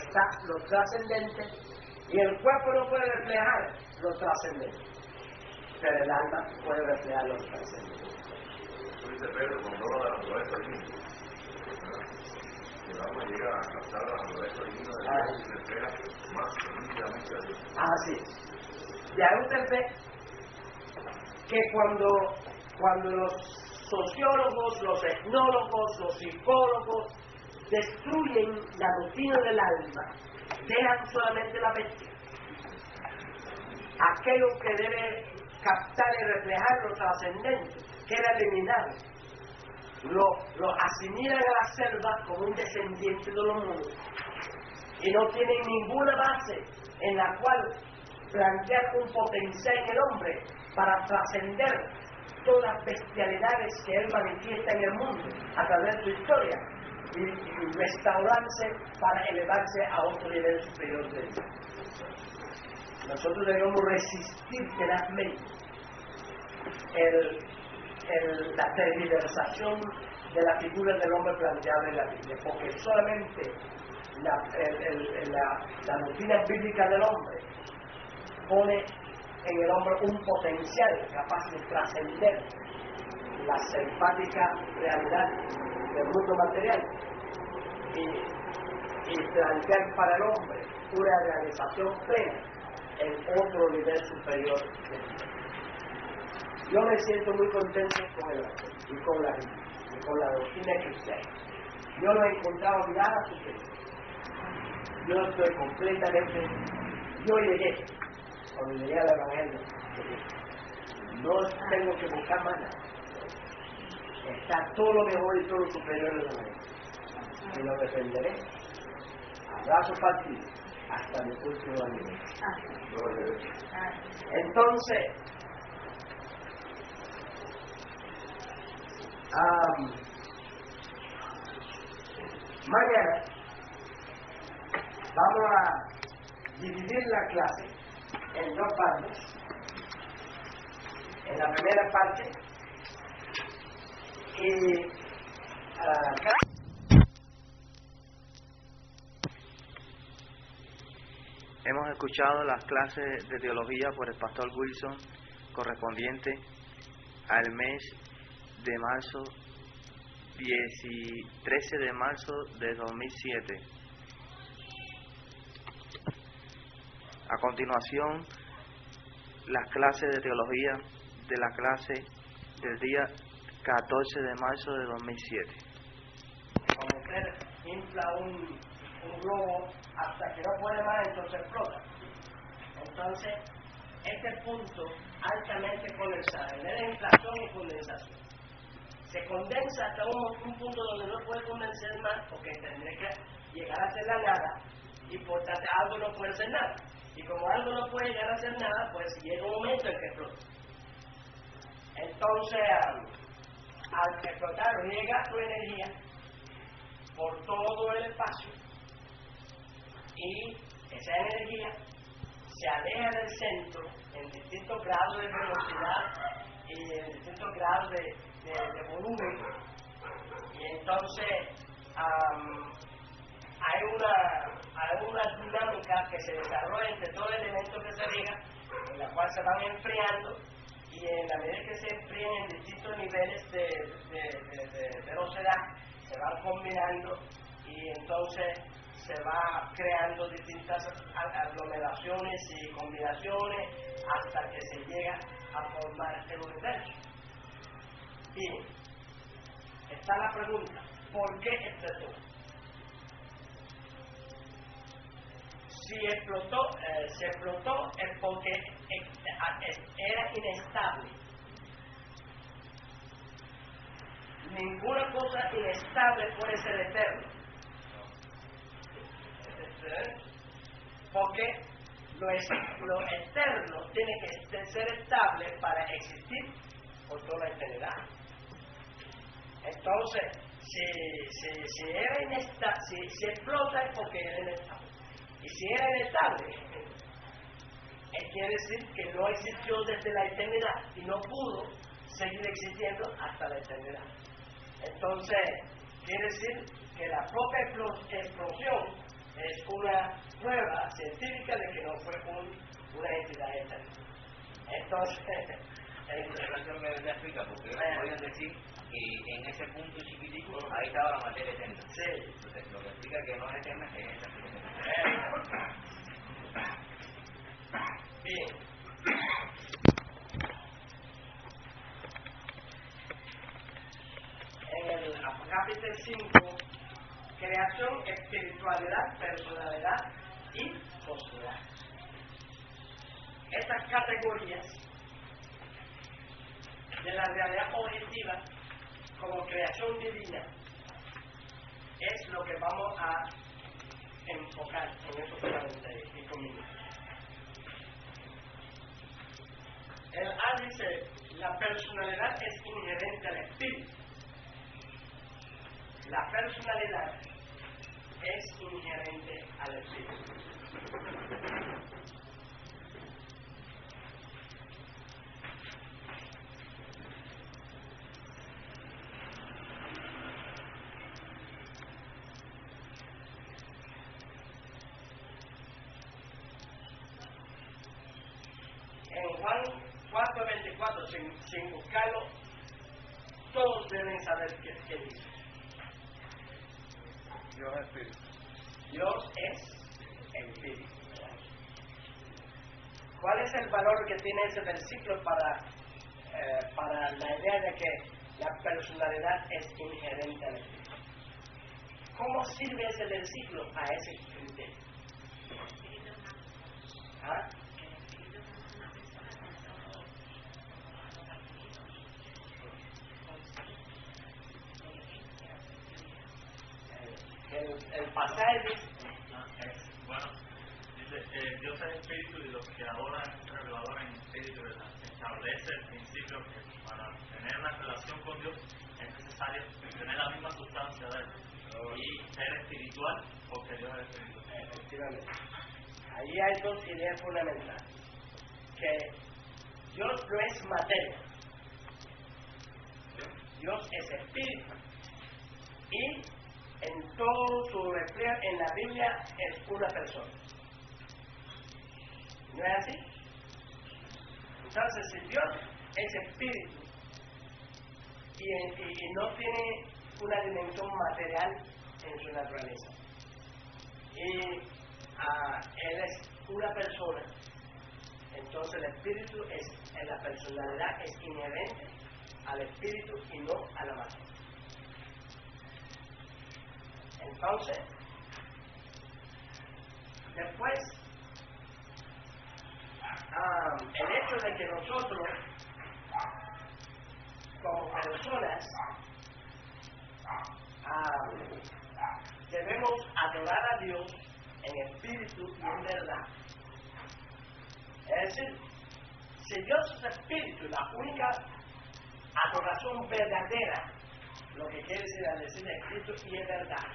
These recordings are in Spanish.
está lo trascendente y el cuerpo no puede reflejar lo trascendente, pero el alma puede reflejar lo trascendente. Dice Pedro, cuando habla de la naturaleza divina, el alma llega a captar la naturaleza divina de Dios y refleja más nítidamente a Dios. Así es. Ya usted ve que cuando los sociólogos, los etnólogos, los psicólogos destruyen la rutina del alma, dejan solamente la bestia, aquello que debe captar y reflejar lo trascendente, queda eliminado. Lo asimilan a la selva como un descendiente de los mundos y no tienen ninguna base en la cual plantear un potencial en el hombre para trascender todas las bestialidades que él manifiesta en el mundo a través de su historia y restaurarse para elevarse a otro nivel superior de él. Nosotros debemos resistir tenazmente la tergiversación de la figura del hombre planteada en la Biblia, porque solamente la doctrina bíblica del hombre pone en el hombre un potencial capaz de trascender la selvática realidad del mundo material y plantear para el hombre una realización plena en otro nivel superior de vida. Yo me siento muy contento con el arte y con la vida y con la doctrina cristiana. Yo no he encontrado nada superior. Yo estoy completamente, yo llegué, cuando llegué al Evangelio, no tengo que buscar más nada. Está todo lo mejor y todo lo superior en el Evangelio. Y lo defenderé a brazo partido hasta mi último año. Entonces, mañana vamos a dividir la clase en dos partes. En la primera parte hemos escuchado las clases de teología por el pastor Wilson correspondiente al mes de marzo, 13 de marzo de 2007. A continuación, las clases de teología de la clase del día 14 de marzo de 2007. Como usted infla un globo hasta que no puede más, entonces explota. Entonces, este punto altamente condensado, en la inflación y condensación, se condensa hasta un punto donde no puede condensar más porque tendría que llegar a ser la nada y por tanto algo no puede ser nada. Y como algo no puede llegar a ser nada, pues llega un momento en que explota. Entonces, al explotar, riega tu energía por todo el espacio y esa energía se aleja del centro en distintos grados de velocidad y en distintos grados de volumen, y entonces hay una dinámica que se desarrolla entre todos los elementos que se riega, en la cual se van enfriando, y en la medida que se enfrían en distintos niveles de velocidad, se van combinando y entonces se va creando distintas aglomeraciones y combinaciones hasta que se llega a formar el universo. Bien, está la pregunta, ¿por qué explotó? Si se explotó es porque era inestable. Ninguna cosa inestable puede ser eterna. Porque lo eterno tiene que ser estable para existir por toda la eternidad. Entonces, si era inestable, si explota es porque era inestable. Y si era inestable, quiere decir que no existió desde la eternidad y no pudo seguir existiendo hasta la eternidad. Entonces, quiere decir que la propia explosión es una prueba científica de que no fue una entidad eterna. Entonces, Esa interpretación me explica, porque ellos podían decir que en ese punto chiquitico ahí estaba la materia eterna. sí. Entonces, lo que explica que no es eterna es esa explicación. Bien. En el capítulo 5, creación, espiritualidad, personalidad y sociedad. Estas categorías de la realidad objetiva como creación divina es lo que vamos a enfocar en estos 45 minutos. El A dice, la personalidad es inherente al espíritu. La personalidad es inherente al espíritu. En Juan 4:24, sin buscarlo, todos deben saber qué dice. Dios es espíritu. Dios es espíritu. ¿Cuál es el valor que tiene ese versículo para la idea de que la personalidad es inherente al espíritu? ¿Cómo sirve ese versículo a ese criterio? ¿Ah? El pasaje dice, Bueno, dice, Dios es espíritu y los que adoran lo adoran en espíritu, ¿verdad? Establece el principio que para tener una relación con Dios es necesario tener la misma sustancia de Él y ser espiritual porque Dios es espíritu. efectivamente, ahí hay dos ideas fundamentales. Que Dios no es materia, Dios es espíritu y en todo su reflejo en la Biblia es una persona. ¿No es así? Entonces, si Dios es espíritu y no tiene una dimensión material en su naturaleza, y Él es una persona, entonces el espíritu la personalidad es inherente al espíritu y no a la materia. Entonces, después, el hecho de que nosotros, como personas, debemos adorar a Dios en espíritu y en verdad. Es decir, si Dios es espíritu, la única adoración verdadera, lo que quiere decir espíritu y es verdad.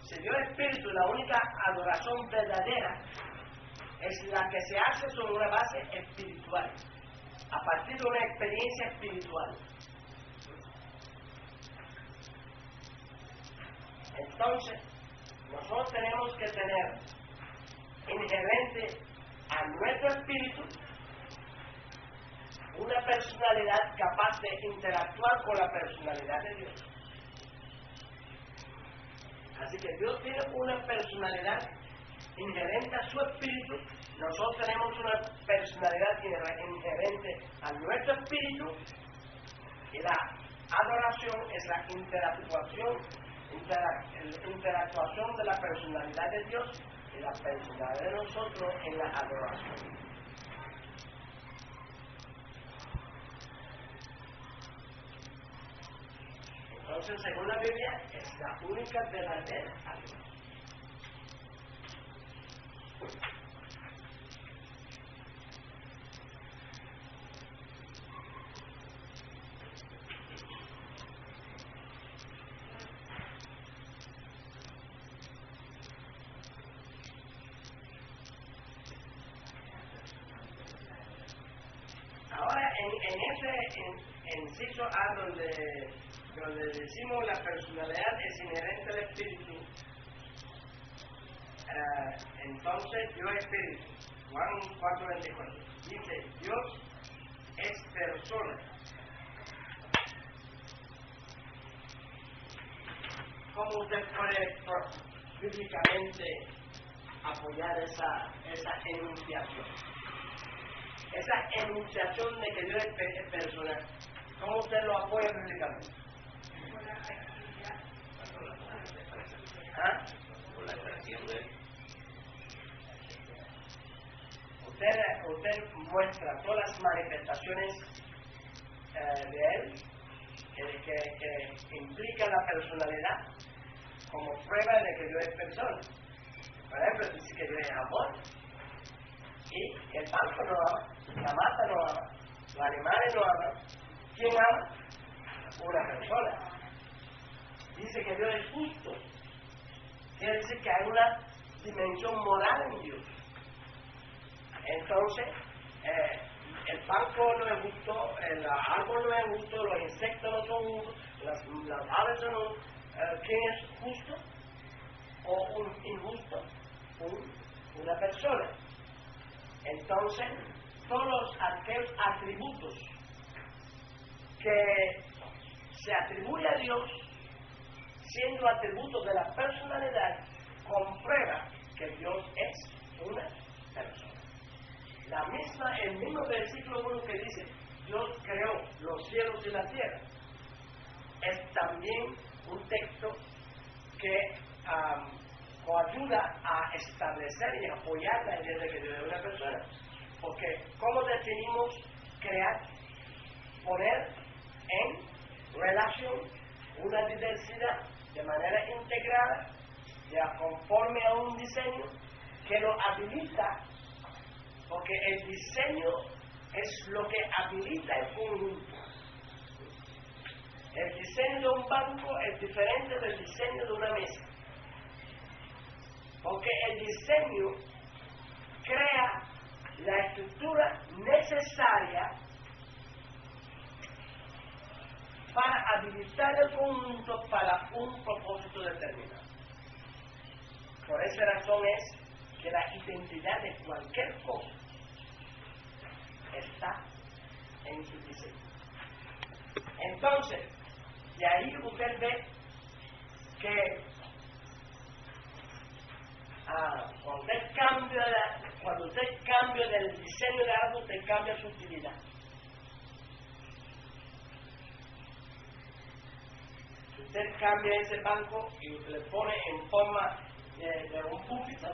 Si Dios es espíritu, la única adoración verdadera es la que se hace sobre una base espiritual, a partir de una experiencia espiritual. Entonces, nosotros tenemos que tener inherente a nuestro espíritu una personalidad capaz de interactuar con la personalidad de Dios. Así que Dios tiene una personalidad inherente a su espíritu, nosotros tenemos una personalidad inherente a nuestro espíritu, y la adoración es la interactuación de la personalidad de Dios y la personalidad de nosotros en la adoración. Entonces, según la Biblia, es la única verdadera adoración. Ahora, en ese inciso A donde decimos la personalidad es inherente al espíritu, Entonces, Dios es espíritu. Juan 4:24. Dice, Dios es persona. ¿Cómo usted puede bíblicamente apoyar esa enunciación? Esa enunciación de que Dios es persona, ¿cómo usted lo apoya bíblicamente? ¿Ah? Por la expresión de él. Usted muestra todas las manifestaciones de él que implican la personalidad como prueba de que Dios es persona. Por ejemplo, dice que Dios es amor. Y el banco no ama, la mata no ama, los animales no aman. ¿Quién ama? Una persona. Dice que Dios es justo. Quiere decir que hay una dimensión moral en Dios. Entonces, el banco no es justo, el árbol no es justo, los insectos no son justos, las aves no son. ¿Quién es justo o un injusto? Una persona. Entonces, todos aquellos atributos que se atribuye a Dios, siendo atributos de la personalidad, comprueba que Dios es una persona. El mismo versículo 1 que dice, Dios creó los cielos y la tierra, es también un texto que ayuda a establecer y apoyar la idea de que Dios es una persona. Porque, ¿cómo definimos crear? Poner en relación una diversidad de manera integrada, ya conforme a un diseño que lo habilita, porque el diseño es lo que habilita el conjunto. El diseño de un banco es diferente del diseño de una mesa, porque el diseño crea la estructura necesaria para habilitar el conjunto para un propósito determinado. Por esa razón es que la identidad de cualquier cosa está en su diseño. Entonces, de ahí usted ve que cuando usted cambia del diseño de algo, usted cambia su utilidad. Si usted cambia ese banco y usted le pone en forma de un púlpito,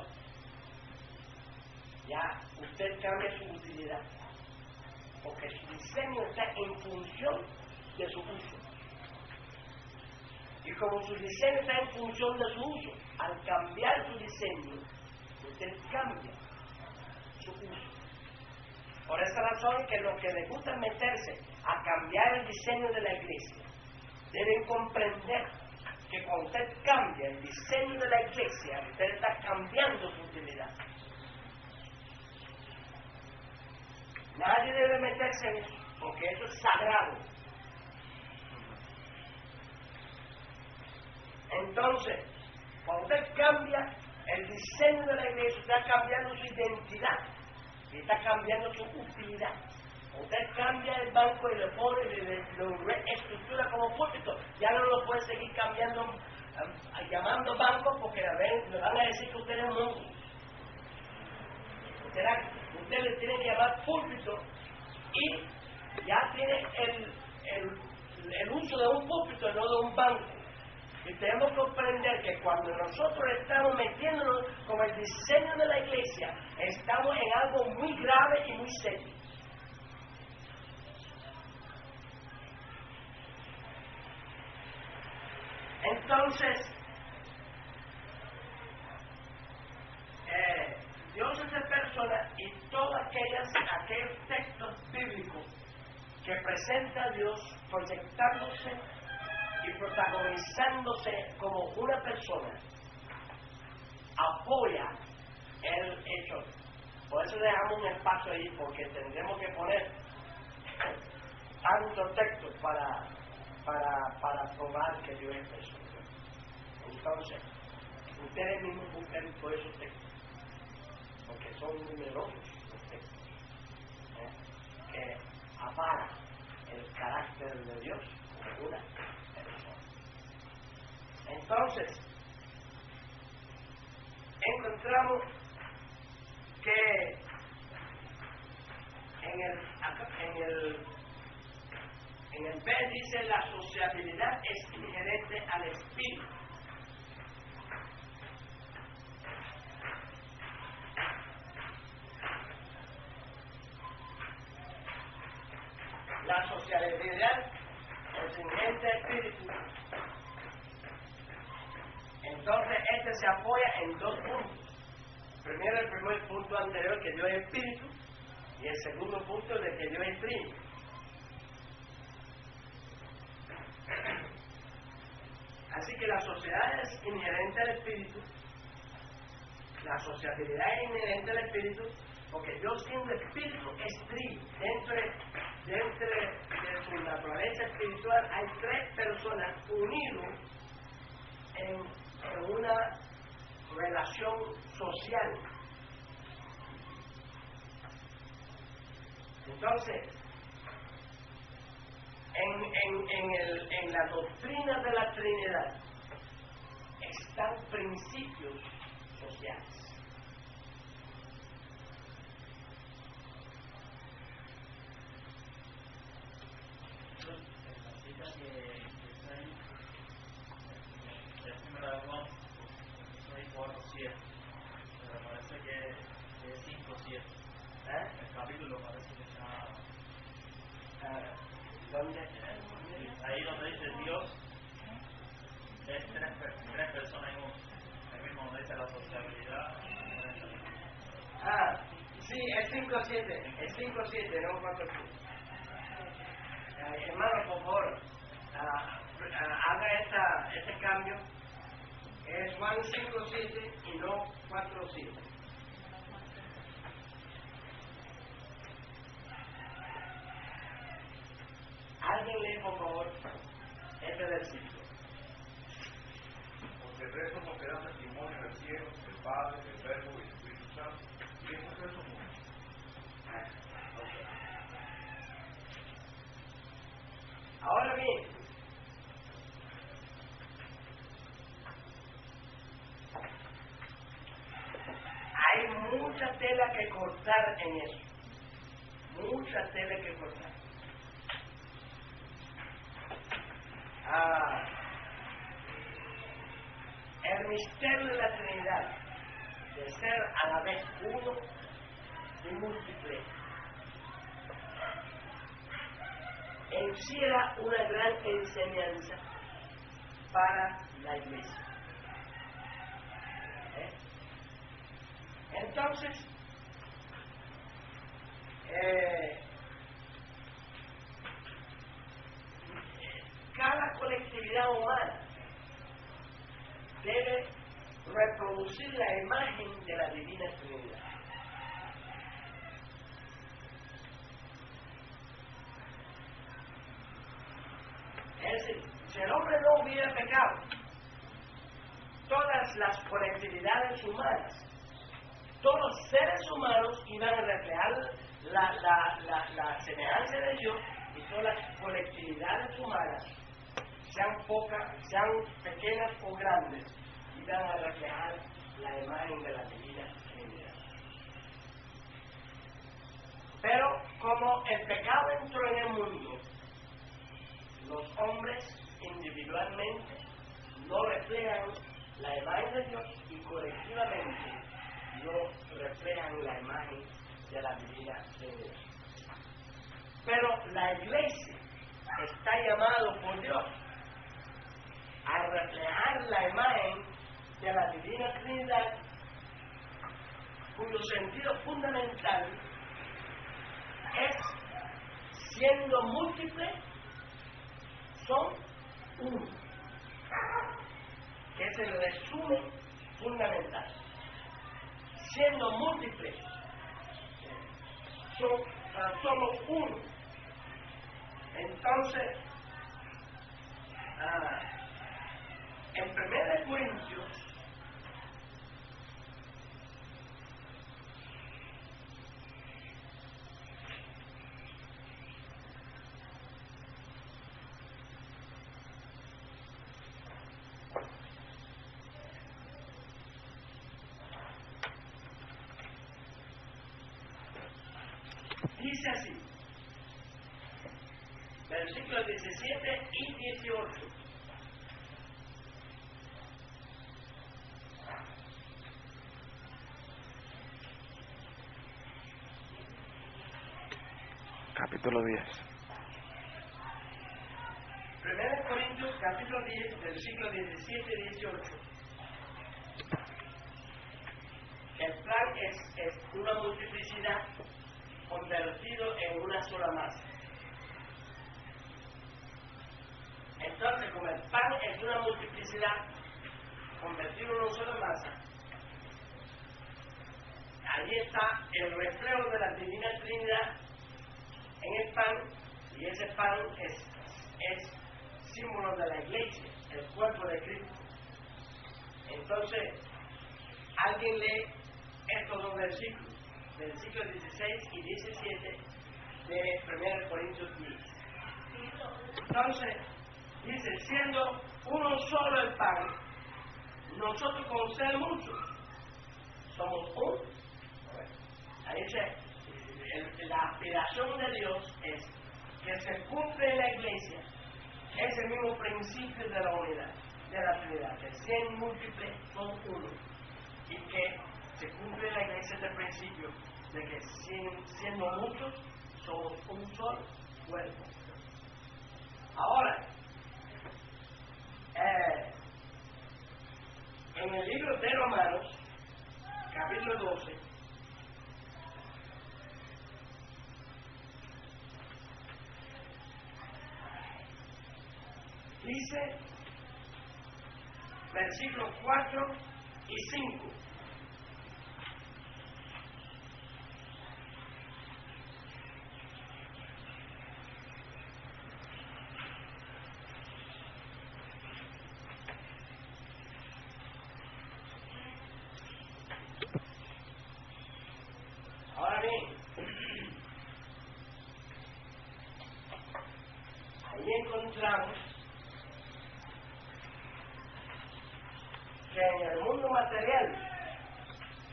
ya usted cambia su utilidad, porque su diseño está en función de su uso. Y como su diseño está en función de su uso, al cambiar su diseño, usted cambia su uso. Por esa razón es que los que les gusta meterse a cambiar el diseño de la iglesia, deben comprender que cuando usted cambia el diseño de la iglesia, usted está cambiando su utilidad. Nadie debe meterse en eso, porque eso es sagrado. Entonces, cuando usted cambia el diseño de la iglesia, está cambiando su identidad y está cambiando su utilidad. Usted cambia el banco y le pone, lo reestructura como púlpito, ya no lo puede seguir cambiando, llamando banco, porque le van a decir que usted es monstruo. Usted le tiene que llamar púlpito y ya tiene el uso de un púlpito, no de un banco. Y tenemos que comprender que cuando nosotros estamos metiéndonos con el diseño de la iglesia, estamos en algo muy grave y muy serio. Entonces, Dios es persona, y todos aquellos textos bíblicos que presenta a Dios proyectándose y protagonizándose como una persona, apoya el hecho. Por eso dejamos un espacio ahí, porque tendremos que poner tantos textos para probar que Dios es persona. Entonces, ustedes mismos buscan todos esos textos porque son numerosos los textos, que avala el carácter de Dios como una persona. Entonces, encontramos que en el B dice la sociabilidad es inherente al espíritu. La sociabilidad es inherente al espíritu. Entonces este se apoya en dos puntos. Primero, el primer punto anterior, que Dios es espíritu, y el segundo punto de que Dios es trino. Así que la sociedad es inherente al espíritu, la sociabilidad es inherente al espíritu, porque Dios siendo espíritu es trino. Dentro de su naturaleza espiritual hay tres personas unidas en una relación social. Entonces, en la doctrina de la Trinidad están principios sociales. En la cita que está ahí, es primera de Juan, hay 4:7, pero parece que es 5:7. El capítulo parece que está... ¿Dónde? Ahí donde dice Dios es tres personas en uno. Ahí mismo donde dice la sociabilidad. Sí, es 5:7, es 5:7, no 4:7. Hermano, por favor, haga este cambio. Es Juan 5:7 y no 4:7. Alguien lee, por favor, este versículo. Porque de eso nos queda testimonio del cielo, el Padre, el Verbo y el Espíritu Santo, y esos tres son uno. Ahora bien, hay mucha tela que cortar en eso. Mucha tela que cortar. El misterio de la Trinidad, de ser a la vez uno y múltiple, en sí era una gran enseñanza para la Iglesia. Entonces, cada colectividad humana debe reproducir la imagen de la Divina Trinidad. Es decir, si el hombre no hubiera pecado, todas las colectividades humanas, todos los seres humanos iban a reflejar la semejanza de Dios, y todas las colectividades humanas, sean pequeñas o grandes, iban a reflejar la imagen de la Divina Trinidad. Pero como el pecado entró en el mundo, los hombres individualmente no reflejan la imagen de Dios y colectivamente no reflejan la imagen de la Divina Trinidad. Pero la Iglesia está llamada por Dios a reflejar la imagen de la Divina Trinidad, cuyo sentido fundamental es, siendo múltiple, son uno, que es el resumen fundamental. Siendo múltiples, somos uno. Entonces, en 1 Corintios Dice así, versículos 17 y 18. Capítulo 10. 1 Corintios capítulo 10, versículos 17 y 18. El plan es una multiplicidad convertido en una sola masa. Entonces, como el pan es una multiplicidad convertido en una sola masa, allí está el reflejo de la Divina Trinidad en el pan, y ese pan es símbolo de la iglesia, el cuerpo de Cristo. Entonces, alguien lee estos dos versículos, versículos 16 y 17 de 1 Corintios 10. Entonces, dice, siendo uno solo el pan, nosotros con ser muchos somos uno. Ahí dice, la aspiración de Dios es que se cumple en la iglesia ese mismo principio de la unidad, de la Trinidad, que 100 múltiples son uno, y que se cumple en la iglesia este principio de que siendo muchos somos un solo cuerpo. Ahora, en el libro de Romanos, capítulo 12, dice, versículos 4 y 5. Ahora bien, ahí encontramos que en el mundo material,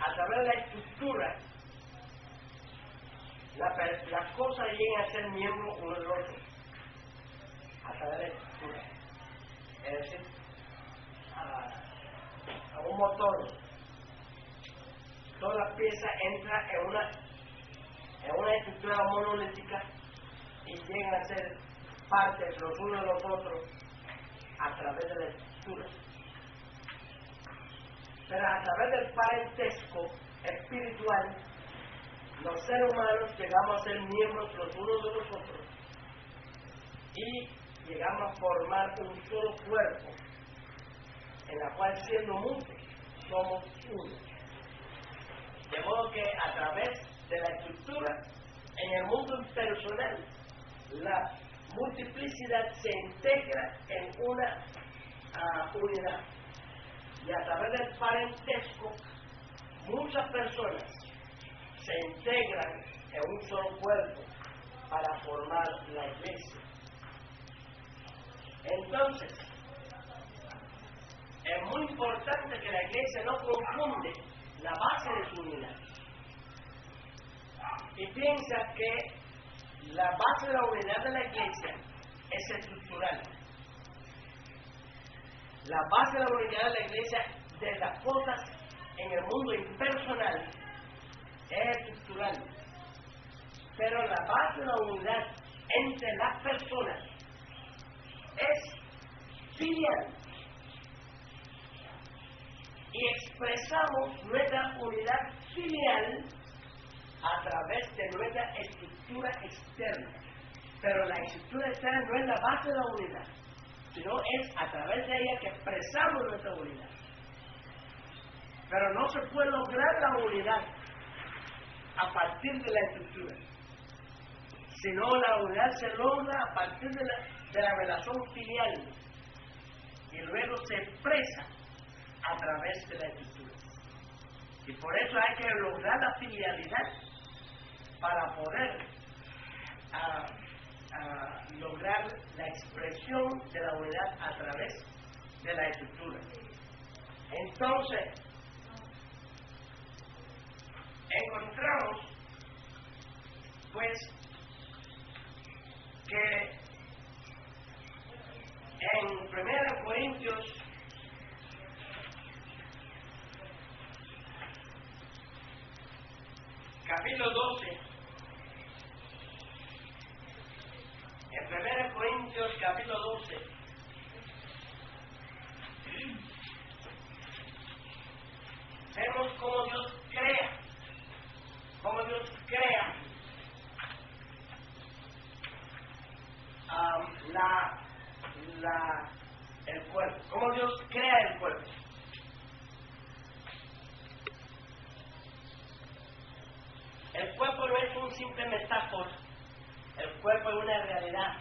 a través de la estructura, las cosas llegan a ser miembros uno del otro, a través de la estructura. Es decir, a un motor, todas las piezas entran en una estructura monolítica y llegan a ser partes los unos de los otros a través de la estructura. Pero a través del parentesco espiritual, los seres humanos llegamos a ser miembros los unos de los otros y llegamos a formar un solo cuerpo, en la cual, siendo muchos, somos uno. De modo que a través de la estructura, en el mundo impersonal, la multiplicidad se integra en una unidad. Y a través del parentesco, muchas personas se integran en un solo cuerpo para formar la iglesia. Entonces, es muy importante que la iglesia no confunde la base de su unidad y piensa que la base de la unidad de la iglesia es estructural. La base de la unidad de la iglesia, de las cosas en el mundo impersonal, es estructural. Pero la base de la unidad entre las personas es filial. Y expresamos nuestra unidad filial a través de nuestra estructura externa. Pero la estructura externa no es la base de la unidad, sino es a través de ella que expresamos nuestra unidad. Pero no se puede lograr la unidad a partir de la estructura, sino la unidad se logra a partir de la relación filial y luego se expresa a través de la estructura. Y por eso hay que lograr la filialidad para poder lograr la expresión de la unidad a través de la estructura. Entonces, encontramos pues que en 1 Corintios capítulo 12, en 1 Corintios capítulo 12, vemos cómo Dios crea el cuerpo, cómo Dios crea el cuerpo. El cuerpo no es un simple metáfora, el cuerpo es una realidad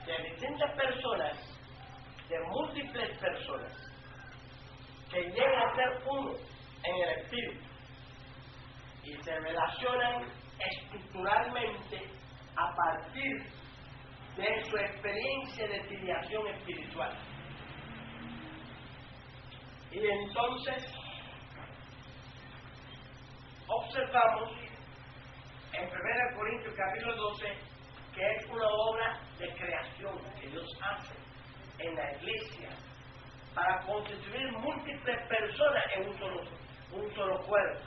de distintas personas, de múltiples personas, que llegan a ser uno en el espíritu y se relacionan estructuralmente a partir de su experiencia de filiación espiritual. Y entonces observamos en 1 Corintios capítulo 12 que es una obra de creación que Dios hace en la iglesia para constituir múltiples personas en un solo cuerpo.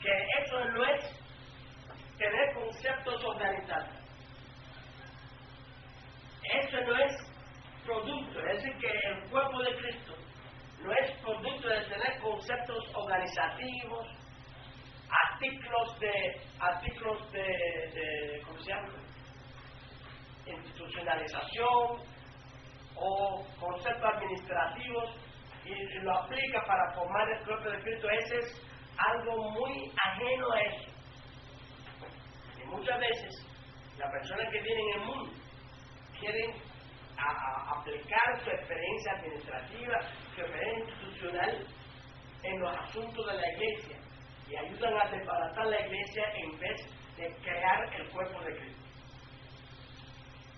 Que eso no es tener conceptos organizados. Eso no es producto, es decir, que el cuerpo de Cristo no es producto de tener conceptos organizativos, artículos de ¿cómo se llama? Institucionalización o conceptos administrativos y lo aplica para formar el cuerpo de Cristo. Ese es algo muy ajeno a eso. Y muchas veces las personas que vienen en el mundo quieren aplicar su experiencia administrativa, su experiencia institucional en los asuntos de la iglesia y ayudan a desbaratar la iglesia en vez de crear el cuerpo de Cristo.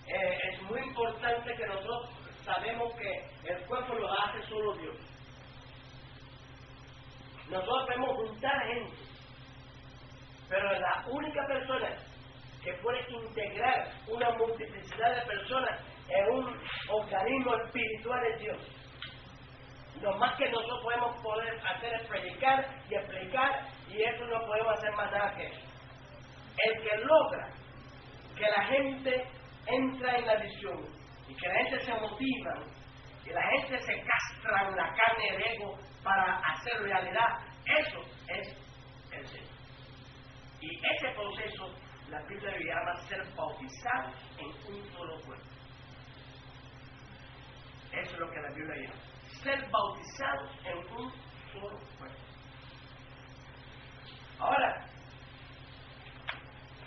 Es muy importante que nosotros sabemos que el cuerpo lo hace solo Dios. Nosotros podemos juntar gente, pero la única persona que puede integrar una multiplicidad de personas en un organismo espiritual es Dios. Lo más que nosotros podemos hacer es predicar y explicar, y eso no podemos hacer más nada que eso. El que logra que la gente entra en la visión y que la gente se motiva y la gente se castra en la carne del ego para hacer realidad, eso es el Señor. Y ese proceso la Biblia llama ser bautizados en un solo cuerpo. Eso es lo que la Biblia llama ser bautizados en un solo cuerpo. Ahora,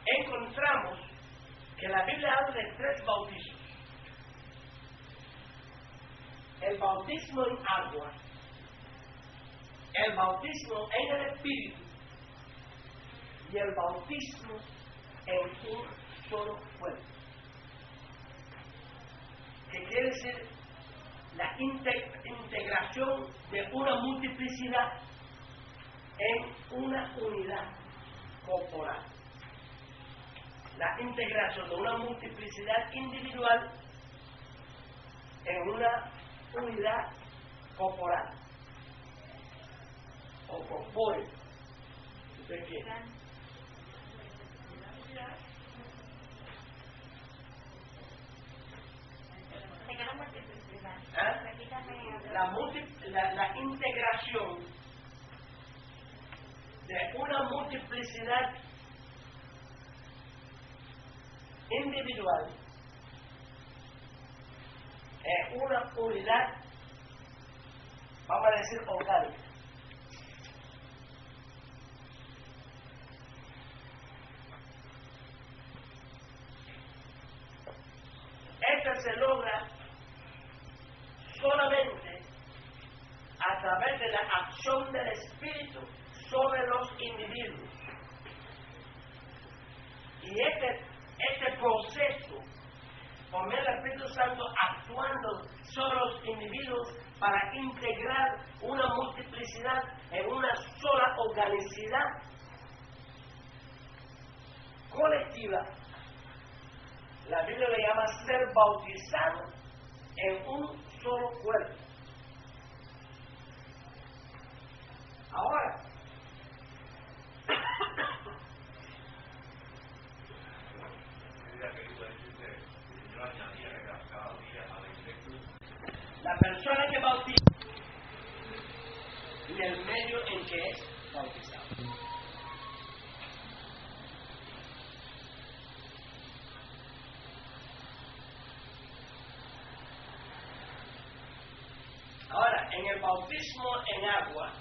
encontramos que la Biblia habla de 3 bautizos: el bautismo en agua, el bautismo en el Espíritu y el bautismo en un solo cuerpo. ¿Qué quiere decir? La integración de una multiplicidad en una unidad corporal. La integración de una multiplicidad individual en una unidad corporal o corpóreo. ¿Usted quiere? La integración de una multiplicidad individual en una unidad, vamos a decir, orgánica. Esto se logra solamente a través de la acción del Espíritu sobre los individuos. Y este proceso, con el Espíritu Santo actuando sobre los individuos para integrar una multiplicidad en una sola organicidad, colectiva, la Biblia le llama ser bautizado en un solo cuerpo. Ahora, la persona que bautiza y el medio en que es bautizado. Ahora, en el bautismo en agua,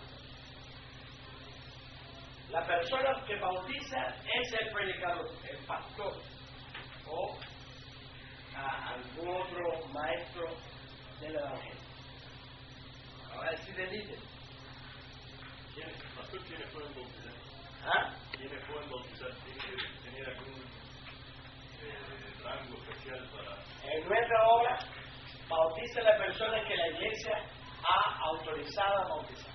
la persona que bautiza es el predicador, el pastor o algún otro maestro del Evangelio. Ahora decir el líder. ¿Quiénes pueden bautizar? ¿Ah? ¿Quiénes pueden bautizar? ¿Tiene que tener algún rango especial para...? En nuestra obra, bautiza a la persona que la iglesia ha autorizado a bautizar.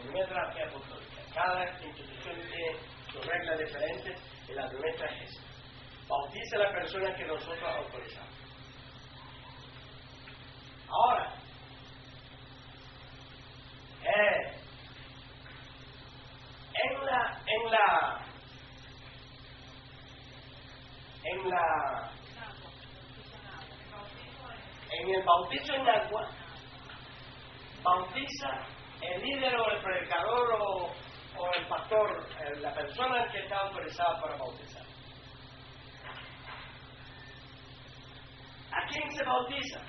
En nuestra fe apostólica. Cada institución tiene sus reglas diferentes y la nuestra es esa. Bautiza a la persona que nosotros autorizamos. Ahora, en el bautizo en agua, bautiza el líder o el predicador o el pastor, la persona que está autorizada para bautizar. ¿A quién se bautiza?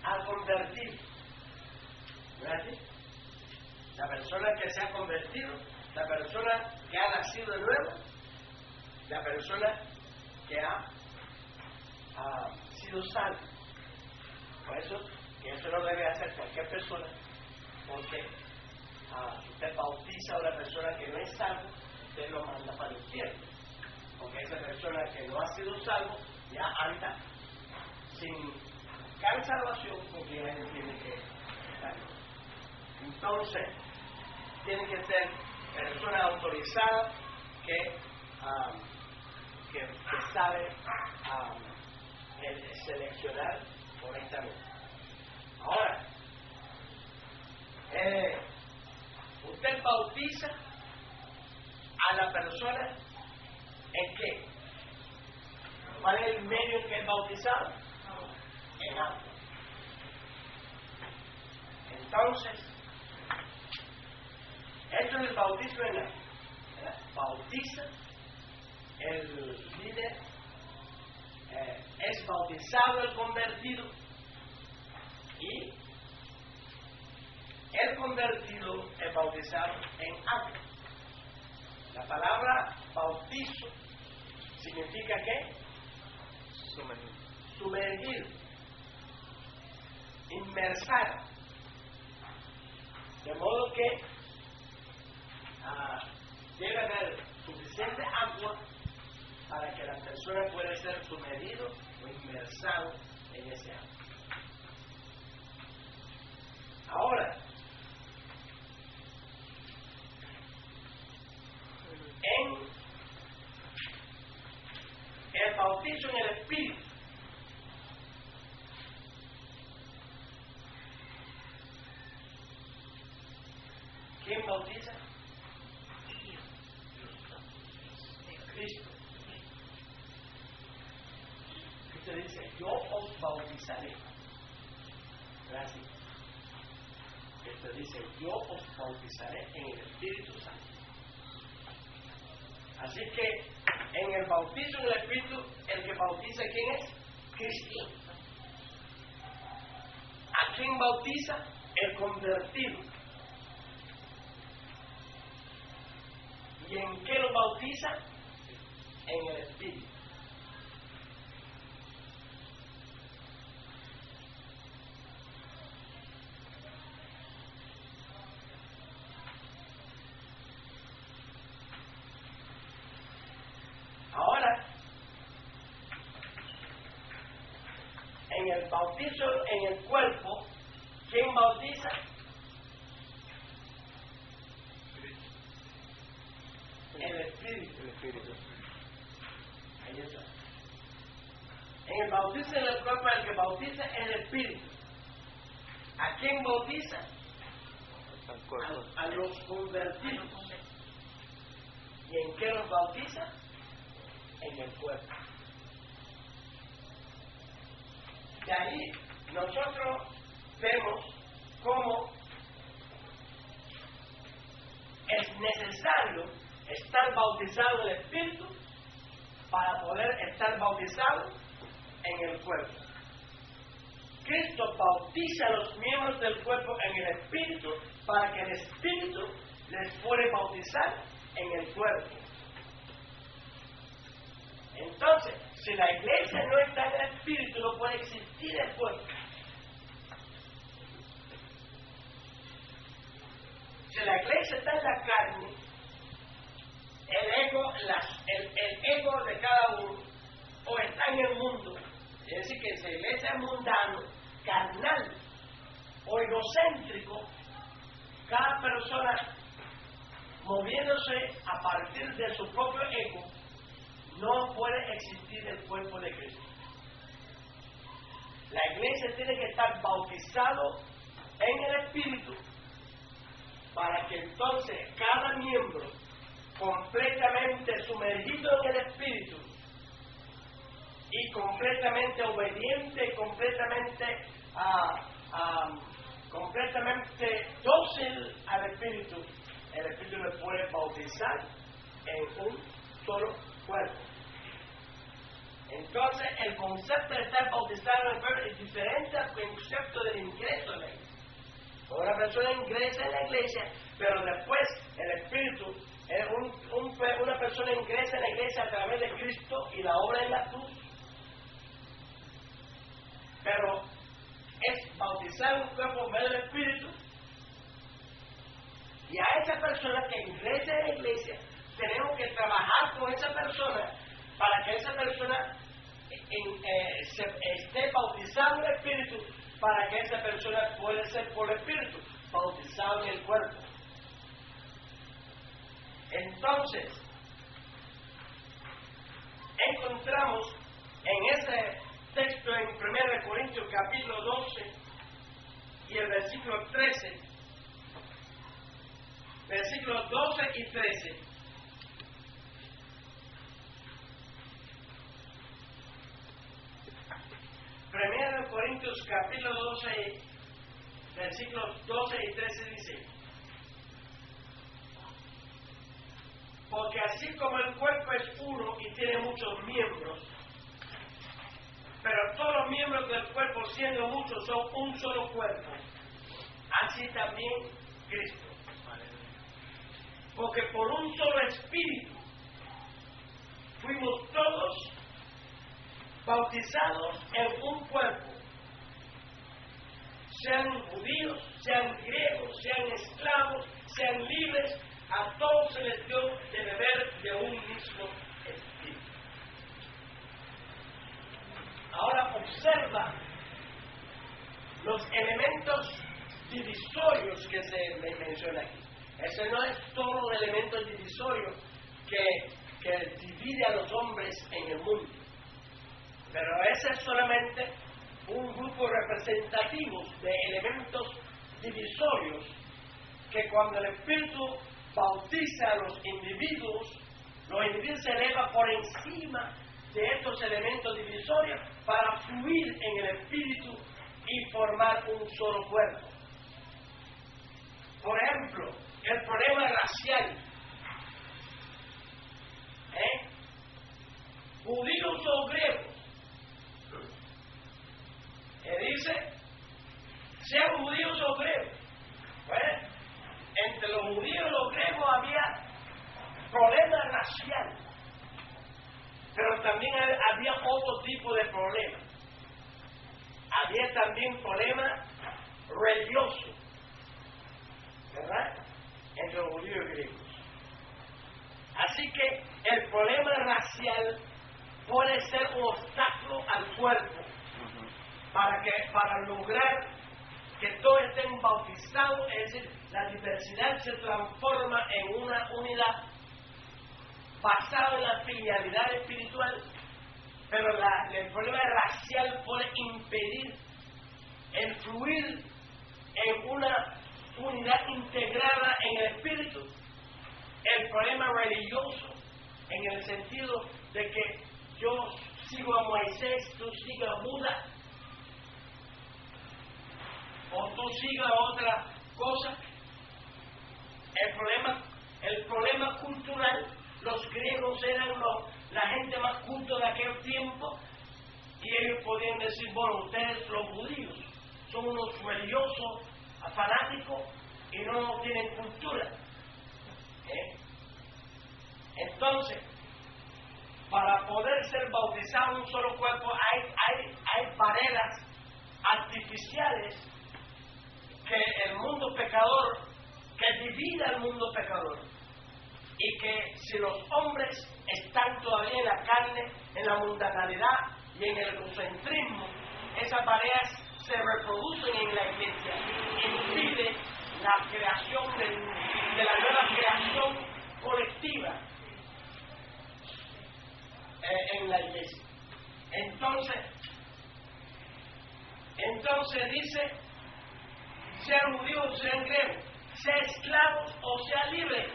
Al convertido. ¿No es así? La persona que se ha convertido, la persona que ha nacido de nuevo, la persona que ha sido salvo. Por eso, que eso no debe hacer cualquier persona, porque si usted bautiza a una persona que no es salvo, usted lo manda para el infierno. Porque esa persona que no ha sido salvo ya anda sin buscar salvación, porque ella tiene que estar. Entonces, tiene que ser persona autorizada que sabe seleccionar correctamente. Ahora, usted bautiza a la persona en qué? ¿Cuál es el medio en que es bautizado? En agua. Entonces, esto es el bautismo en agua. Bautiza, el líder, es bautizado el convertido y el convertido es bautizado en agua. La palabra bautizo significa ¿qué? Sumergir, inmersar. De modo que debe haber suficiente agua para que la persona pueda ser sumergido o inmersado en ese agua. Ahora, en el bautizo en el Espíritu, ¿quién bautiza? Cristo. Cristo dice, yo os bautizaré. Gracias. Cristo dice, yo os bautizaré en el Espíritu Santo. Así que en el bautizo en el Espíritu, el que bautiza, ¿quién es? Cristo. ¿A quién bautiza? El convertido. ¿Y en qué lo bautiza? En el Espíritu. Ahora, en el bautizo en el cuerpo, ¿quién bautiza? Espíritu. Ahí está. En el bautismo en el cuerpo, el que bautiza es el Espíritu. ¿A quién bautiza? Al cuerpo. A los convertidos. ¿Y en qué los bautiza? En el cuerpo. De ahí nosotros vemos cómo es necesario estar bautizado en el Espíritu para poder estar bautizado en el cuerpo. Cristo bautiza a los miembros del cuerpo en el Espíritu para que el Espíritu les puede bautizar en el cuerpo. Entonces, si la iglesia no está en el Espíritu, no puede existir el cuerpo. Si la iglesia está en la carne, el ego de cada uno o está en el mundo, es decir, que si la iglesia es mundano, carnal o egocéntrico, cada persona moviéndose a partir de su propio ego, no puede existir el cuerpo de Cristo. La iglesia tiene que estar bautizado en el Espíritu para que entonces cada miembro completamente sumergido en el Espíritu y completamente obediente, completamente dócil al Espíritu, el Espíritu le puede bautizar en un solo cuerpo. Entonces, el concepto de estar bautizado en el cuerpo es diferente al concepto del ingreso en la iglesia. Una persona ingresa en la iglesia, pero después el Espíritu, una persona ingresa en la iglesia a través de Cristo y la obra en la cruz. Pero es bautizar un cuerpo por medio del Espíritu, y a esa persona que ingresa en la iglesia tenemos que trabajar con esa persona para que esa persona esté bautizado en el Espíritu, para que esa persona pueda ser por el Espíritu bautizado en el cuerpo. Entonces, encontramos en ese texto en 1 Corintios capítulo 12 y el versículo 13, versículos 12 y 13. Primero de Corintios capítulo 12, versículos 12 y 13 dice: porque así como el cuerpo es uno y tiene muchos miembros, pero todos los miembros del cuerpo, siendo muchos, son un solo cuerpo, así también Cristo. Porque por un solo Espíritu fuimos todos bautizados en un cuerpo, sean judíos, sean griegos, sean esclavos, sean libres, a todos se les dio de beber de un mismo Espíritu. Ahora observa los elementos divisorios que se menciona aquí. Ese no es todo el elemento divisorio que divide a los hombres en el mundo, pero ese es solamente un grupo representativo de elementos divisorios que cuando el Espíritu bautiza a los individuos se eleva por encima de estos elementos divisorios para fluir en el Espíritu y formar un solo cuerpo. Por ejemplo, el problema racial. Judíos o griegos. Dice, sean judíos o griegos. Bueno, entre los judíos y los griegos había problema racial, pero también había otro tipo de problema. Había también problema religioso, ¿verdad? Entre los judíos y griegos. Así que el problema racial puede ser un obstáculo al cuerpo para lograr que todos estén bautizados, es decir, la diversidad se transforma en una unidad. basado en la filialidad espiritual, pero el problema racial puede impedir el fluir en una unidad integrada en el espíritu. El problema religioso, en el sentido de que yo sigo a Moisés, tú sigas a Buda, o tú sigas otra cosa. El problema cultural, los griegos eran la gente más culta de aquel tiempo, y ellos podían decir, bueno, ustedes los judíos son unos religiosos fanáticos y no tienen cultura. Entonces, para poder ser bautizado en un solo cuerpo hay barreras artificiales que el mundo pecador, que divide al mundo pecador, y que si los hombres están todavía en la carne, en la mundanalidad y en el egocentrismo, esas barreras se reproducen en la iglesia, impide la creación de la nueva creación colectiva en la iglesia. Entonces dice, sean judíos o sean griegos, sean esclavos o sean libres.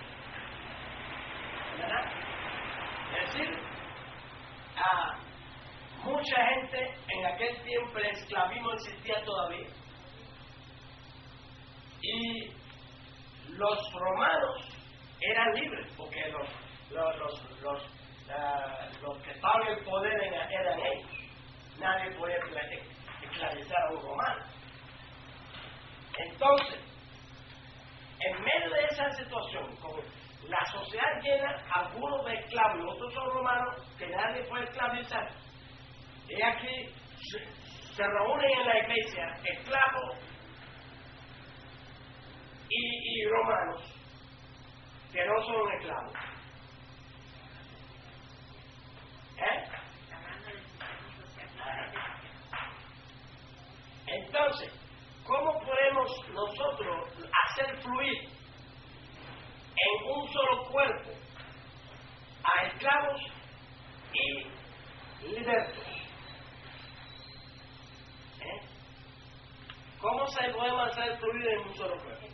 ¿Verdad? Es decir, mucha gente en aquel tiempo el esclavismo existía todavía, y los romanos eran libres porque los que estaban en el poder eran ellos. Nadie podía esclavizar a un romano. Entonces, en medio de esa situación, con la sociedad llena, algunos de esclavos y otros son romanos que nadie puede esclavizar, y aquí se reúnen en la iglesia esclavos y romanos que no son esclavos. Entonces, ¿cómo podemos nosotros hacer fluir en un solo cuerpo a esclavos y libertos? ¿Cómo se podemos hacer fluir en un solo cuerpo?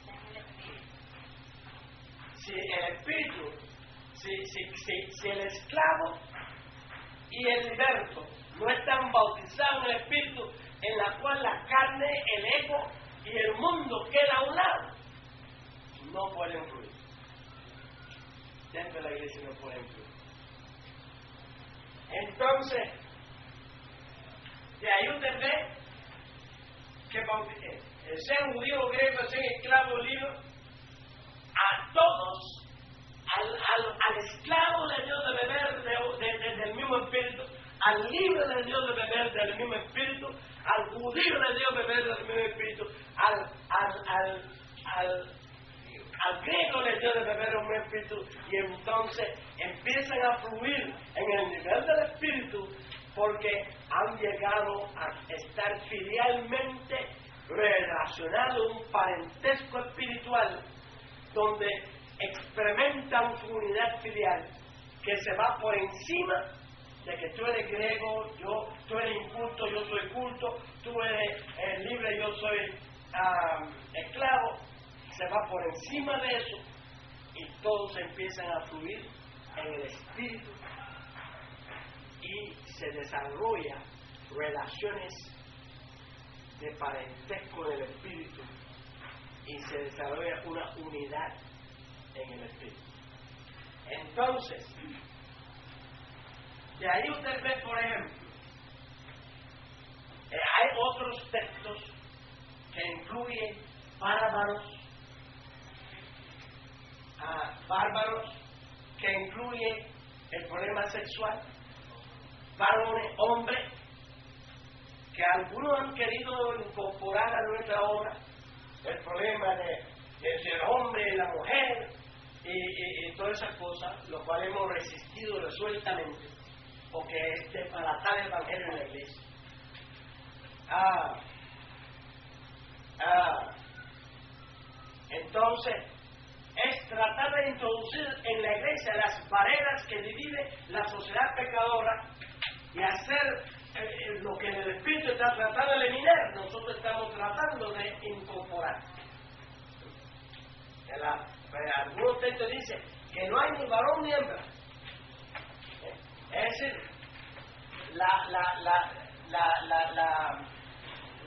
Si el espíritu, si el esclavo y el liberto no están bautizados en el espíritu, en la cual la carne, el ego y el mundo queda a un lado, no pueden fluir. Dentro de la iglesia no pueden fluir. Entonces, de ahí usted ve que sean judíos, griegos, sean esclavos, libres, a todos, al esclavo le dio de beber del mismo espíritu, al libre le dio de beber del mismo espíritu, al judío le dio de beber del mismo espíritu, al griego le dio de beber del mismo espíritu, y entonces empiezan a fluir en el nivel del espíritu porque han llegado a estar filialmente relacionados a un parentesco espiritual donde experimentan su unidad filial que se va por encima de que tú eres griego, tú eres inculto, yo soy culto, tú eres libre, yo soy esclavo. Se va por encima de eso y todos empiezan a fluir en el espíritu y se desarrollan relaciones de parentesco del espíritu y se desarrolla una unidad en el espíritu. Entonces, de ahí usted ve, por ejemplo, hay otros textos que incluyen bárbaros, que incluyen el problema sexual, varones, hombres, que algunos han querido incorporar a nuestra obra el problema de el hombre y la mujer y todas esas cosas, lo cual hemos resistido resueltamente porque es para tal evangelio en la iglesia. Entonces, Esdras tratar de introducir en la iglesia las barreras que dividen la sociedad pecadora y hacer lo que el Espíritu está tratando de eliminar, nosotros estamos tratando de incorporar. Algunos textos dicen que no hay ni varón ni hembra. Es decir,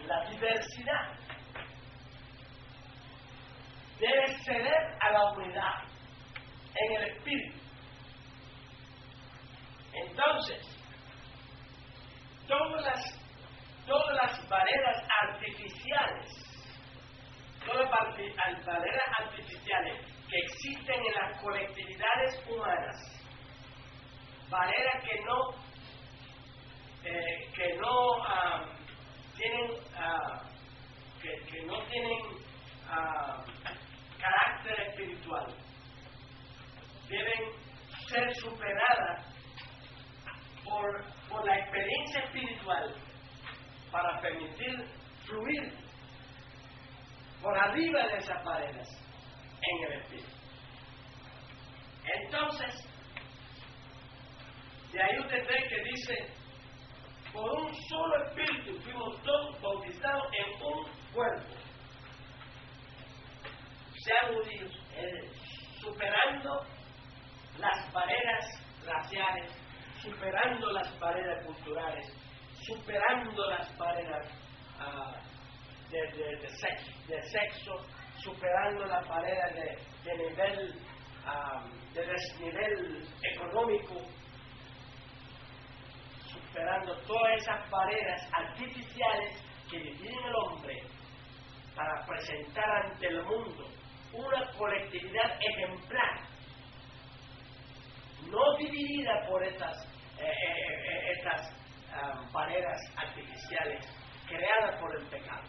la diversidad debe ceder a la unidad en el espíritu. Entonces, todas las barreras artificiales, que existen en las colectividades humanas, barreras que no tienen carácter espiritual, deben ser superadas por la experiencia espiritual para permitir fluir por arriba de esas barreras en el espíritu. Entonces, de ahí usted ve que dice: por un solo espíritu fuimos todos bautizados en un cuerpo, sean judíos, superando las barreras raciales, superando las barreras culturales, superando las barreras de sexo, superando las barreras de nivel, de desnivel económico, superando todas esas barreras artificiales que dividen al hombre para presentar ante el mundo una colectividad ejemplar, no dividida por estas barreras artificiales creadas por el pecado,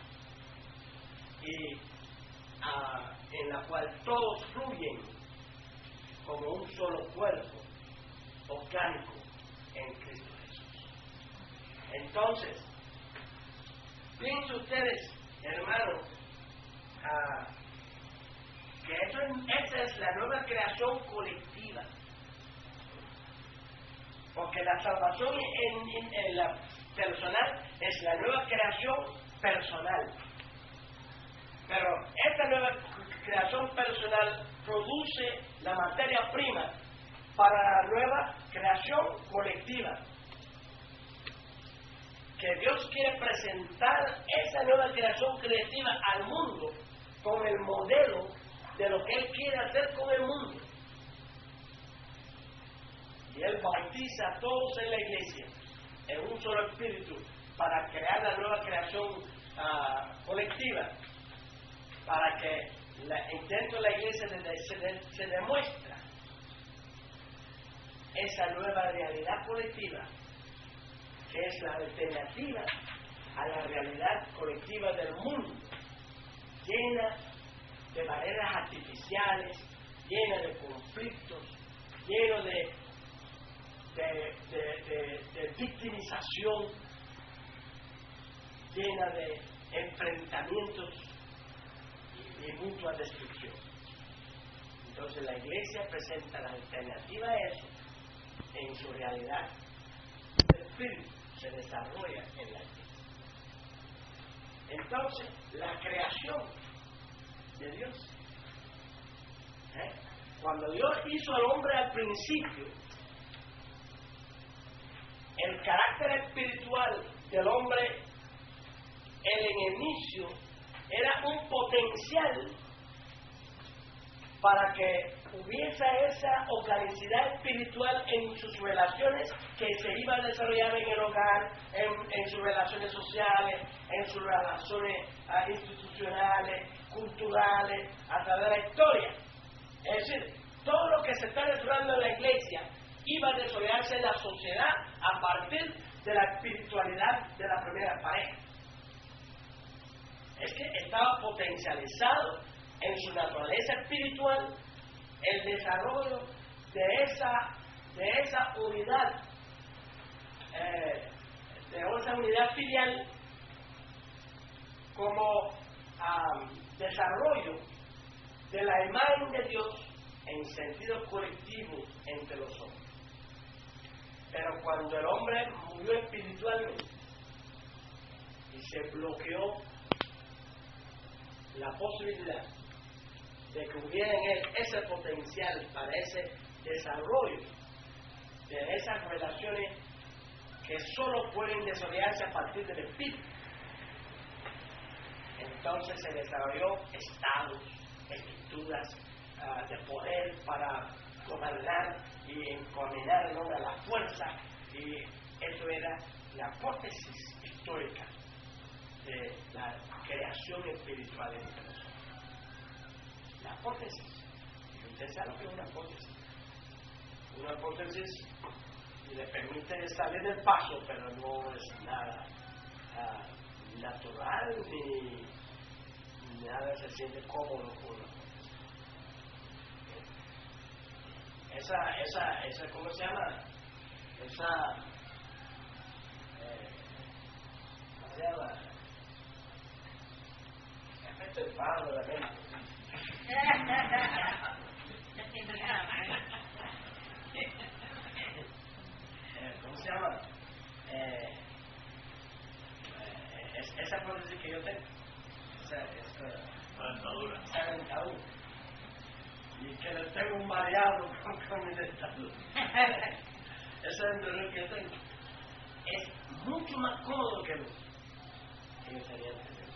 y en la cual todos fluyen como un solo cuerpo orgánico en Cristo Jesús. Entonces, piensen ustedes, hermanos, que esta es la nueva creación colectiva, porque la salvación en la personal es la nueva creación personal, pero esta nueva creación personal produce la materia prima para la nueva creación colectiva, que Dios quiere presentar esa nueva creación colectiva al mundo con el modelo de lo que Él quiere hacer con el mundo. Y Él bautiza a todos en la iglesia en un solo espíritu para crear la nueva creación colectiva, para que dentro de la iglesia se demuestra esa nueva realidad colectiva, que es la alternativa a la realidad colectiva del mundo, llena de barreras artificiales, llena de conflictos, lleno de victimización, llena de enfrentamientos y mutua destrucción. Entonces la iglesia presenta la alternativa a eso en su realidad. El espíritu se desarrolla en la iglesia. Entonces, la creación de Dios, cuando Dios hizo al hombre al principio, el carácter espiritual del hombre en el inicio era un potencial para que hubiese esa organicidad espiritual en sus relaciones que se iban a desarrollar en el hogar, en sus relaciones sociales, en sus relaciones institucionales, culturales, a través de la historia. Es decir, todo lo que se está desarrollando en la iglesia iba a desarrollarse en la sociedad a partir de la espiritualidad de la primera pareja. Es que estaba potencializado en su naturaleza espiritual el desarrollo de esa unidad, filial, como desarrollo de la imagen de Dios en sentido colectivo entre los hombres. Pero cuando el hombre murió espiritualmente y se bloqueó la posibilidad de que hubiera en él ese potencial para ese desarrollo de esas relaciones que solo pueden desarrollarse a partir del espíritu, entonces se desarrolló estados, estructuras de poder para gobernar y encaminar a la fuerza, y eso era la prótesis histórica de la creación espiritual entre nosotros. La prótesis. Y usted sabe lo que es una prótesis. Una prótesis le permite salir del paso, pero no es nada natural ni nada se siente cómodo con una prótesis. Esa, ¿cómo se llama? ¿Cómo se llama? Efecto de palo de la mente. ¿Cómo se llama? Esa prótesis que yo tengo. Esa dentadura. Y que le tengo un mareado con mi dentadura. Esa dentadura que yo tengo es mucho más cómodo que el otro. Que yo tenía antes.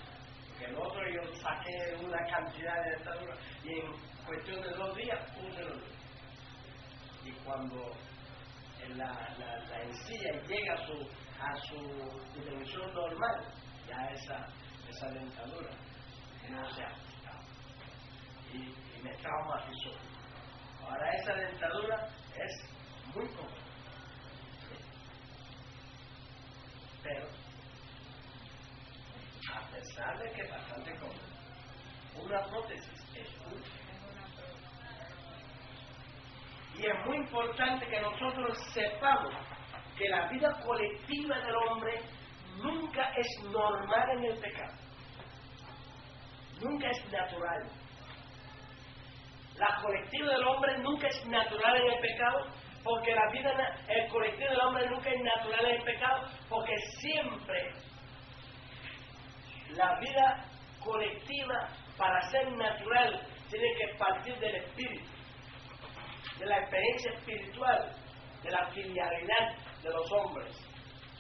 Porque el otro yo saqué una cantidad de dentadura y en cuestión de 2 días puse los dos. Y cuando la encilla llega a su dimensión normal, ya esa dentadura no se ajustaba y me traumatizó. Ahora esa dentadura es muy cómoda, pero a pesar de que es bastante cómoda, una prótesis es útil. Y es muy importante que nosotros sepamos que la vida colectiva del hombre nunca es normal en el pecado. Nunca es natural. La colectiva del hombre nunca es natural en el pecado, porque el colectivo del hombre nunca es natural en el pecado, porque siempre la vida colectiva, para ser natural, tiene que partir del espíritu, de la experiencia espiritual, de la filialidad de los hombres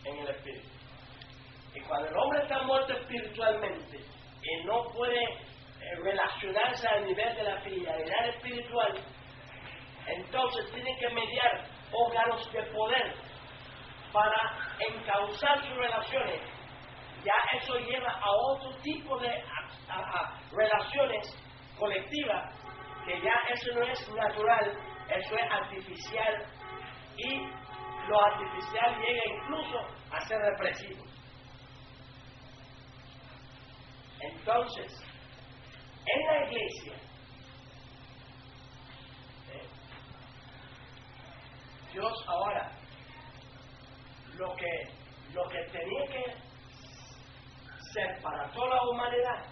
en el espíritu. Y cuando el hombre está muerto espiritualmente y no puede relacionarse al nivel de la filialidad espiritual, entonces tiene que mediar órganos de poder para encauzar sus relaciones. Ya eso lleva a otro tipo de relaciones colectivas, que ya eso no es natural, eso es artificial, y lo artificial llega incluso a ser represivo. Entonces, en la iglesia, Dios ahora lo que tenía que ser para toda la humanidad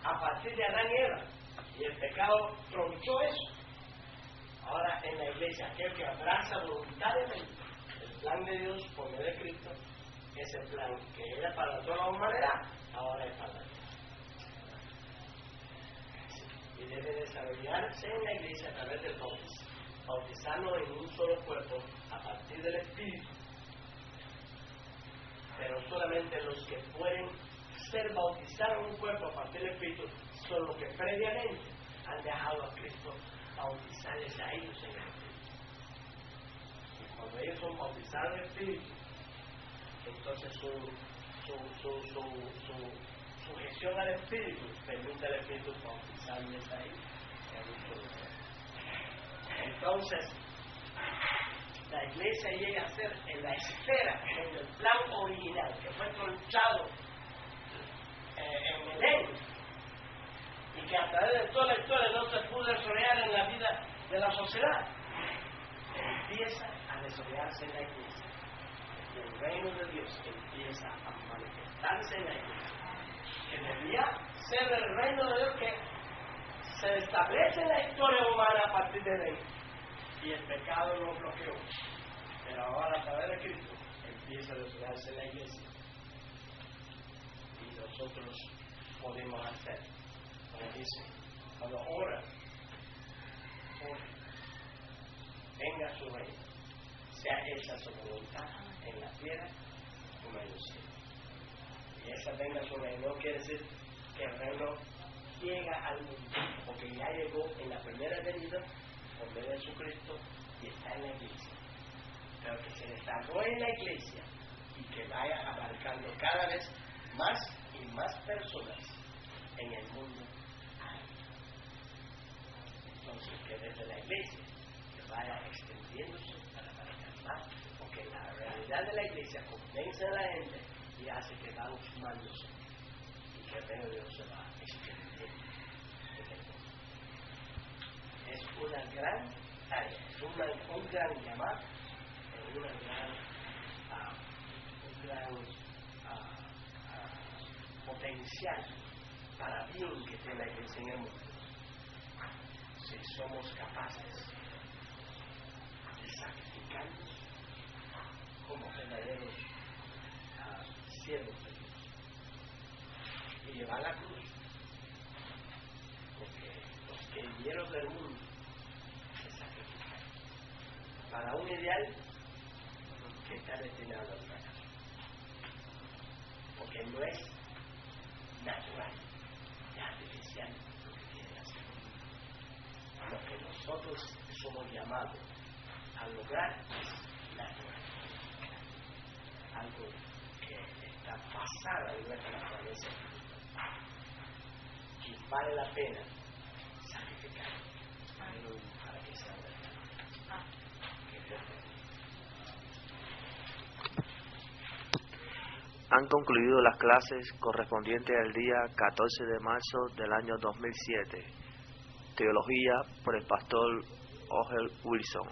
a partir de Adán y Eva, y el pecado tronchó eso. Ahora en la iglesia, aquel que abraza voluntariamente el plan de Dios por medio de Cristo, ese plan que era para toda la humanidad, ahora es para Dios. Y debe desarrollarse en la iglesia a través del bautismo, bautizarnos en un solo cuerpo a partir del Espíritu. Pero solamente los que pueden ser bautizados en un cuerpo a partir del Espíritu son los que previamente han dejado a Cristo bautizarles a ellos en el Espíritu. Y cuando ellos son bautizados en el Espíritu, entonces su gestión al Espíritu permite al Espíritu bautizarles a ellos en un solo cuerpo. Entonces, la iglesia llega a ser en la esfera, en el plan original, que fue tronchado en Edén, y que a través de toda la historia no se pudo desarrollar en la vida de la sociedad, empieza a desarrollarse en la iglesia. Y el reino de Dios empieza a manifestarse en la iglesia, que debía ser el reino de Dios que se establece en la historia humana a partir de ahí y el pecado lo bloqueó. Pero ahora a través de Cristo empieza a desarrollarse en la iglesia y nosotros podemos hacer, como dice, cuando ora, venga su reino, sea hecha su voluntad en la tierra como en el cielo. Y esa venga su reino no quiere decir que el reino llega al mundo, porque ya llegó en la primera venida por medio de Jesucristo y está en la iglesia. Pero que se desarrolle en la iglesia y que vaya abarcando cada vez más y más personas en el mundo. Entonces, que desde la iglesia que vaya extendiéndose para abarcar más, porque la realidad de la iglesia convence a la gente y hace que van sumándose y que el reino de Dios se va extendiendo en el mundo. Es una gran área, es un gran llamado, es un gran potencial para bien que tiene la iglesia en el mundo. Si somos capaces de sacrificarnos como verdaderos siervos de Dios y llevar la cruz, porque los que vinieron del mundo se sacrificaron para un ideal que está destinado al fracaso, porque no es natural, es artificial lo que quieren hacer. Lo que nosotros somos llamados a lograr es natural, algo que está basado en nuestra naturaleza y vale la pena sacrificar para que sea verdad. Han concluido las clases correspondientes al día 14 de marzo del año 2007. Teología por el pastor Ogel Wilson.